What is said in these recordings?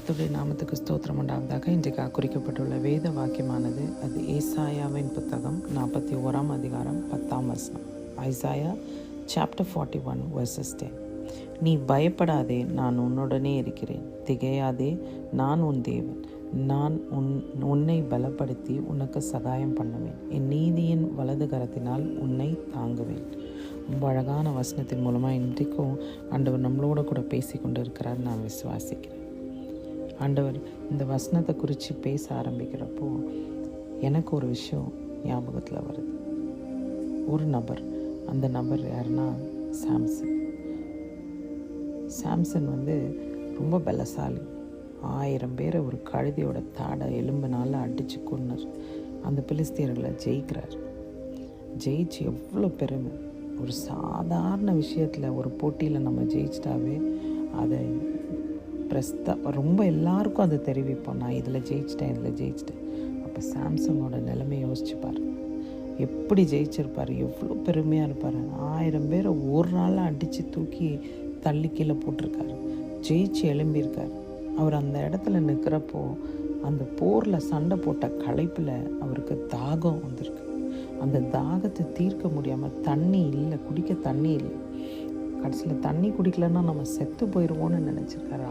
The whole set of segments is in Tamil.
கர்த்தருடைய நாமத்துக்கு ஸ்தோத்திரம் உண்டாவதாக. இன்றைக்கு குறிக்கப்பட்டுள்ள வேத வாக்கியமானது அது ஏசாயாவின் புத்தகம் 41 அதிகாரம் 10 ஐசாயா சாப்டர் 41 verses 10. நீ பயப்படாதே, நான் உன்னுடனே இருக்கிறேன். திகையாதே, நான் உன் தேவன். நான் உன்னை பலப்படுத்தி உனக்கு சகாயம் பண்ணுவேன். என் நீதியின் வலது கரத்தினால் உன்னை தாங்குவேன். ரொம்ப அழகான வசனத்தின் மூலமாக இன்றைக்கும் ஆண்டவர் நம்மளோட கூட பேசி கொண்டு இருக்கிறார் நான் விசுவாசிக்கிறேன். ஆண்டவர் இந்த வசனத்தை குறித்து பேச ஆரம்பிக்கிறப்போ எனக்கு ஒரு விஷயம் ஞாபகத்தில் வருது. ஒரு நபர், அந்த நபர் யாருன்னா சாம்சன் ரொம்ப பலசாலி. 1000 பேரை ஒரு கழுதையோட தாடை எலும்புனால அடித்து கொன்னார். அந்த பிலிஸ்தியர்களை ஜெயிச்சு எவ்வளோ பெருமை. ஒரு சாதாரண விஷயத்தில் ஒரு போட்டியில் நம்ம ஜெயிச்சிட்டாவே அதை ரொம்ப எல்லாருக்கும் அதை தெரிவிப்போம், நான் இதில் ஜெயிச்சிட்டேன். அப்போ சாம்சனோட நிலைமை யோசிச்சுப்பார். எப்படி ஜெயிச்சிருப்பார், எவ்வளோ பெருமையாக இருப்பார். 1000 பேரை ஒரு நாளில் அடித்து தூக்கி தள்ளி கீழே போட்டிருக்காரு. ஜெயிச்சு எழும்பியிருக்கார். அவர் அந்த இடத்துல நிற்கிறப்போ அந்த போரில் சண்டை போட்ட களைப்பில் அவருக்கு தாகம் வந்திருக்கு. அந்த தாகத்தை தீர்க்க முடியாமல் தண்ணி இல்லை, குடிக்க தண்ணி இல்லை. கடைசியில் தண்ணி குடிக்கலன்னா நம்ம செத்து போயிடுவோன்னு நினச்சிருக்காரு.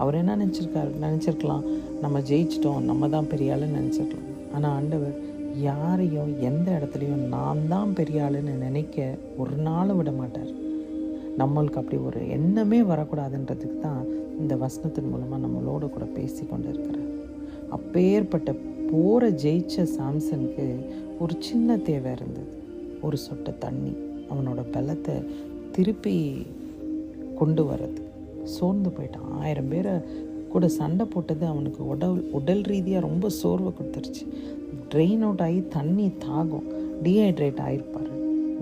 அவர் என்ன நினச்சிருக்கலாம், நம்ம ஜெயிச்சிட்டோம், நம்ம தான் பெரிய ஆளுன்னு நினச்சிருக்கலாம். ஆனால் ஆண்டவர் யாரையும் எந்த இடத்துலையும் நான் தான் பெரிய ஆளுன்னு நினைக்க ஒரு நாளும் விட மாட்டார். நம்மளுக்கு அப்படி ஒரு எண்ணமே வரக்கூடாதுன்றதுக்கு தான் இந்த வசனத்தின் மூலமாக நம்மளோட கூட பேசி கொண்டு இருக்கிறார். அப்பேற்பட்ட போரை ஜெயிச்ச சாம்சனுக்கு ஒரு சின்ன தேவை இருந்தது, ஒரு சொட்டு தண்ணி. அவனோட பலத்தை திருப்பி கொண்டு வர்றது. சோர்ந்து போயிட்டான். 1000 பேரை கூட சண்டை போட்டது அவனுக்கு உடல் ரீதியாக ரொம்ப சோர்வை கொடுத்துருச்சு. ட்ரெயின் அவுட் ஆகி தண்ணி தாகம், டீஹைட்ரேட் ஆகிருப்பார்.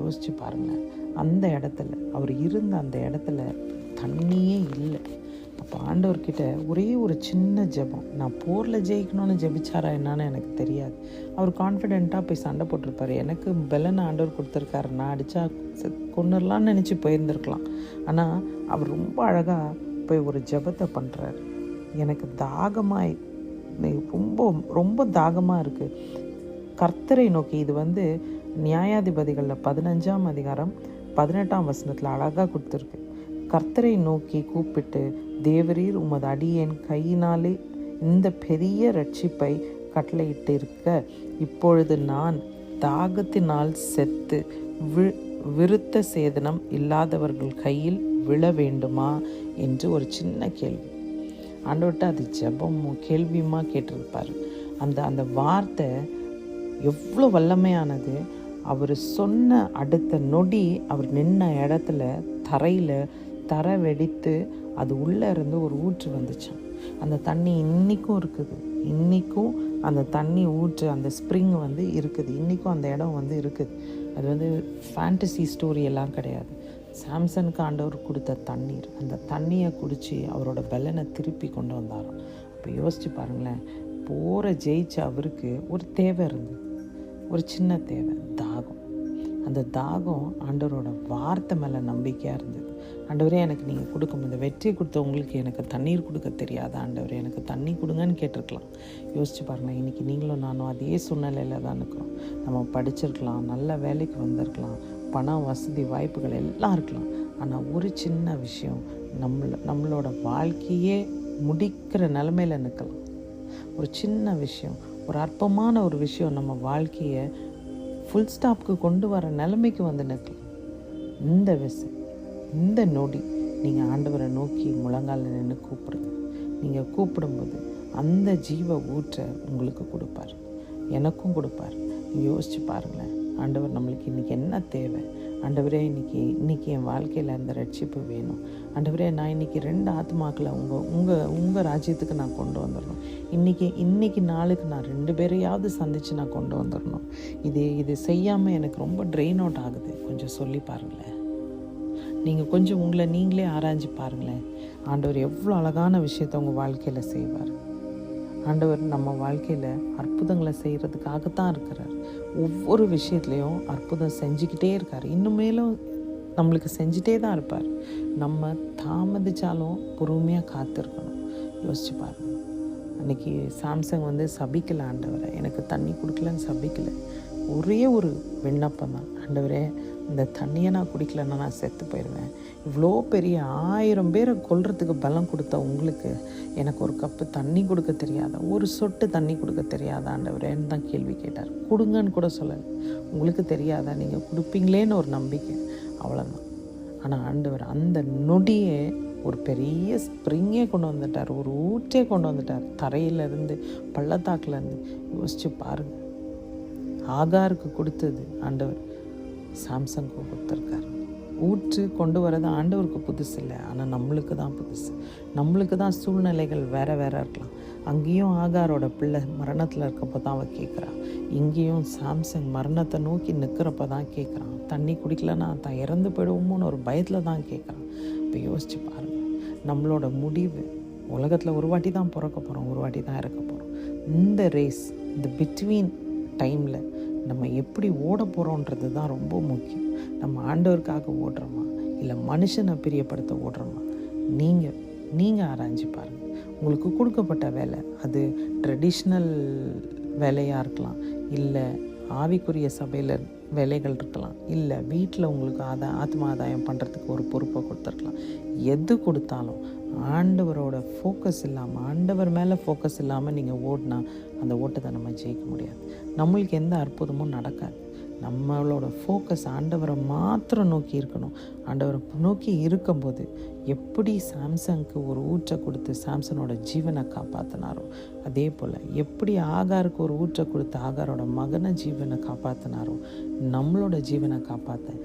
யோசிச்சு பாருங்கள், அந்த இடத்துல அவர் இருந்த அந்த இடத்துல தண்ணியே இல்லை. அப்போ ஆண்டவர்கிட்ட ஒரே ஒரு சின்ன ஜெபம். நான் போரில் ஜெயிக்கணும்னு ஜெபிச்சாரா என்னான்னு எனக்கு தெரியாது. அவர் கான்ஃபிடெண்ட்டாக போய் சண்டை போட்டிருப்பார். எனக்கு பலனை ஆண்டவர் கொடுத்துருக்காரு, நான் அடித்தா கொன்னுடலான்னு நினச்சி போயிருந்துருக்கலாம். ஆனால் அவர் ரொம்ப அழகாக போய் ஒரு ஜெபத்தை பண்ணுறாரு. எனக்கு ரொம்ப தாகமாக இருக்குது. கர்த்தரை நோக்கி, இது நியாயாதிபதிகளில் 15 அதிகாரம் 18 வசனத்தில் அழகாக கொடுத்துருக்கு. கர்த்தரை நோக்கி கூப்பிட்டு, தேவரீர் உமது அடியேன் கையினாலே இந்த பெரிய ரட்சிப்பை கட்டளையிட்டு இருக்க, இப்பொழுது நான் தாகத்தினால் செத்து விருத்த சேதனம் இல்லாதவர்கள் கையில் விழ வேண்டுமா என்று ஒரு சின்ன கேள்வி. ஆண்டவர்கிட்ட அது ஜெபமோ கேள்வியுமா கேட்டிருப்பார். அந்த வார்த்தை எவ்வளோ வல்லமையானது. அவர் சொன்ன அடுத்த நொடி அவர் நின்ன இடத்துல தரை வெடித்து அது உள்ளே இருந்து ஒரு ஊற்று வந்துச்சான். அந்த தண்ணி இன்றைக்கும் இருக்குது. இன்றைக்கும் அந்த தண்ணி ஊற்று, அந்த ஸ்ப்ரிங் இருக்குது. இன்றைக்கும் அந்த இடம் இருக்குது. அது ஃபேண்டசி ஸ்டோரி எல்லாம் கிடையாது. சாம்சனுக்கு ஆண்டவர் கொடுத்த தண்ணீர். அந்த தண்ணியை குடித்து அவரோட பலனை திருப்பி கொண்டு வந்தாராம். அப்போ யோசிச்சு பாருங்களேன், போரை ஜெயிச்ச அவருக்கு ஒரு தேவை இருந்தது, ஒரு சின்ன தேவை, தாகம். அந்த தாகம் ஆண்டவரோட வார்த்தை மேலே நம்பிக்கையாக இருந்தது. ஆண்டவரே, எனக்கு நீங்கள் கொடுக்கும் இந்த வெற்றி கொடுத்த உங்களுக்கு எனக்கு தண்ணீர் கொடுக்க தெரியாத ஆண்டவரே, எனக்கு தண்ணி கொடுங்கன்னு கேட்டிருக்கலாம். யோசிச்சு பாருங்கள், இன்றைக்கி நீங்களும் நானும் அதே சூழ்நிலையில் தான் இருக்கிறோம். நம்ம படிச்சிருக்கலாம், நல்ல வேலைக்கு வந்திருக்கலாம், பணம் வசதி வாய்ப்புகள் எல்லாம் இருக்கலாம். ஆனால் ஒரு சின்ன விஷயம் நம்மளோட வாழ்க்கையே முடிக்கிற நிலைமையில் நிற்கலாம். ஒரு சின்ன விஷயம், ஒரு அற்பமான ஒரு விஷயம் நம்ம வாழ்க்கையை ஃபுல் ஸ்டாப்க்கு கொண்டு வர நிலைமைக்கு நிற்கலாம். இந்த நொடி நீங்கள் ஆண்டவரை நோக்கி முழங்கால நின்று கூப்பிடுங்க. நீங்கள் கூப்பிடும்போது அந்த ஜீவ ஊற்றை உங்களுக்கு கொடுப்பார், எனக்கும் கொடுப்பார். நீங்கள் யோசிச்சு பாருங்களேன், ஆண்டவர் நம்மளுக்கு இன்றைக்கி என்ன தேவை? ஆண்டவரே, இன்றைக்கி என் வாழ்க்கையில் அந்த ரட்சிப்பு வேணும். ஆண்டவரே, நான் இன்றைக்கி 2 ஆத்மாக்களை உங்கள் ராஜ்யத்துக்கு நான் கொண்டு வந்துடணும். இன்றைக்கி நாளுக்கு நான் 2 பேரையாவது சந்தித்து நான் கொண்டு வந்துடணும். இது செய்யாமல் எனக்கு ரொம்ப ட்ரெயின் அவுட் ஆகுது. கொஞ்சம் சொல்லி பாருங்களேன். நீங்கள் கொஞ்சம் உங்களை நீங்களே ஆராய்ஞ்சு பாருங்களேன். ஆண்டவர் எவ்வளோ அழகான விஷயத்தை உங்கள் வாழ்க்கையில் செய்வார். ஆண்டவர் நம்ம வாழ்க்கையில் அற்புதங்களை செய்கிறதுக்காகத்தான் இருக்கிறார். ஒவ்வொரு விஷயத்துலையும் அற்புதம் செஞ்சுக்கிட்டே இருக்கார். இன்னும் மேலும் நம்மளுக்கு செஞ்சிட்டே தான் இருப்பார். நம்ம தாமதித்தாலும் பொறுமையாக காத்திருக்கணும். யோசிச்சு பாருங்கள். அன்றைக்கி சாம்சங் வந்து சபிக்கலை ஆண்டவரை, எனக்கு தண்ணி கொடுக்கலன்னு சபிக்கலை. ஒரே ஒரு விண்ணப்பம் தான், ஆண்டவரே இந்த தண்ணியை நான் குடிக்கலன்னா நான் செத்து போயிடுவேன். இவ்வளோ பெரிய 1000 பேரை கொல்றதுக்கு பலம் கொடுத்த உங்களுக்கு எனக்கு ஒரு கப்பு தண்ணி கொடுக்க தெரியாதா, ஒரு சொட்டு தண்ணி கொடுக்க தெரியாதா ஆண்டவரேன்னு தான் கேள்வி கேட்டார். கொடுங்கன்னு கூட சொல்லலை, உங்களுக்கு தெரியாதா, நீங்கள் கொடுப்பீங்களேன்னு ஒரு நம்பிக்கை, அவ்வளோதான். ஆனால் ஆண்டவர் அந்த நொடியே ஒரு பெரிய ஸ்ப்ரிங்கே கொண்டு வந்துட்டார், ஒரு ஊற்றே கொண்டு வந்துட்டார், தரையிலேருந்து பள்ளத்தாக்குலேருந்து. யோசிச்சு பாருங்கள், ஆகாருக்கு கொடுத்தது ஆண்டவர் சாம்சங்க்கு கொடுத்துருக்காரு. ஊற்று கொண்டு வரது ஆண்டவருக்கு புதுசு இல்லை, ஆனால் நம்மளுக்கு தான் புதுசு. நம்மளுக்கு தான் சூழ்நிலைகள் வேறு வேறு இருக்கலாம். அங்கேயும் ஆகாரோட பிள்ளை மரணத்தில் இருக்கப்போ தான் அவள் கேட்குறான், இங்கேயும் சாம்சங் மரணத்தை நோக்கி நிற்கிறப்ப தான் கேட்குறான். தண்ணி குடிக்கலன்னா தான் இறந்து போயிடுவோமோன்னு ஒரு பயத்தில் தான் கேட்குறான். இப்போ யோசிச்சு பாருங்கள், நம்மளோட முடிவு உலகத்தில் ஒரு வாட்டி தான் பிறக்க போகிறோம், ஒரு வாட்டி தான் இறக்க போகிறோம். இந்த ரேஸ், இந்த பிட்வீன் டைமில் நம்ம எப்படி ஓட போகிறோன்றது தான் ரொம்ப முக்கியம். நம்ம ஆண்டவருக்காக ஓடுறோமா இல்லை மனுஷனை பிரியப்படுத்த ஓடுறோமா? நீங்கள் ஆராய்ஞ்சு பாருங்கள். உங்களுக்கு கொடுக்கப்பட்ட வேலை அது ட்ரெடிஷ்னல் வேலையாக இருக்கலாம், இல்லை ஆவிக்குரிய சபையில் வேலைகள் இருக்கலாம், இல்லை வீட்டில் உங்களுக்கு ஆத்ம ஆதாயம் பண்ணுறதுக்கு ஒரு பொறுப்பை கொடுத்துருக்கலாம். எது கொடுத்தாலும் ஆண்டவரோட ஃபோக்கஸ் இல்லாமல், ஆண்டவர் மேலே ஃபோக்கஸ் இல்லாமல் நீங்கள் ஓடினா அந்த ஓட்டத்தை நம்ம ஜெயிக்க முடியாது. நம்மளுக்கு எந்த அற்புதமும் நடக்காது. நம்மளோட ஃபோக்கஸ் ஆண்டவரை மாத்திரம் நோக்கி இருக்கணும். ஆண்டவரை நோக்கி இருக்கும்போது எப்படி சாம்சங்க்கு ஒரு ஊற்றை கொடுத்து சாம்சனோட ஜீவனை காப்பாற்றினாரோ, அதே போல் எப்படி ஆகாருக்கு ஒரு ஊற்றை கொடுத்து ஆகாரோட மகனை ஜீவனை காப்பாற்றினாரோ, நம்மளோட ஜீவனை காப்பாற்ற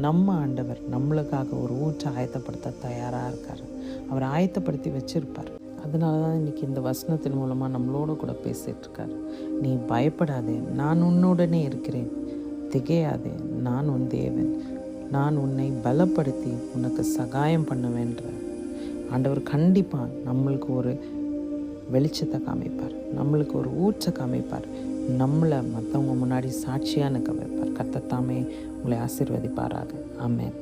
நம்ம ஆண்டவர் நம்மளுக்காக ஒரு ஊற்றை ஆயத்தப்படுத்த தயாராக இருக்கார். அவர் ஆயத்தப்படுத்தி வச்சுருப்பார். அதனால தான் இன்றைக்கி இந்த வசனத்தின் மூலமாக நம்மளோட கூட பேசிகிட்ருக்கார். நீ பயப்படாதே, நான் உன்னுடனே இருக்கிறேன். திகையாதே, நான் உன் தேவன். நான் உன்னை பலப்படுத்தி உனக்கு சகாயம் பண்ணுவேன்ற ஆண்டவர் கண்டிப்பாக நம்மளுக்கு ஒரு வெளிச்சத்தை காமிப்பார், நம்மளுக்கு ஒரு ஊற்றை காமிப்பார், நம்மளை மற்றவங்க முன்னாடி சாட்சியாக நிற்க வைப்பார். கர்த்தர் தாமே உங்களை ஆசீர்வதிப்பாராக. ஆமென்.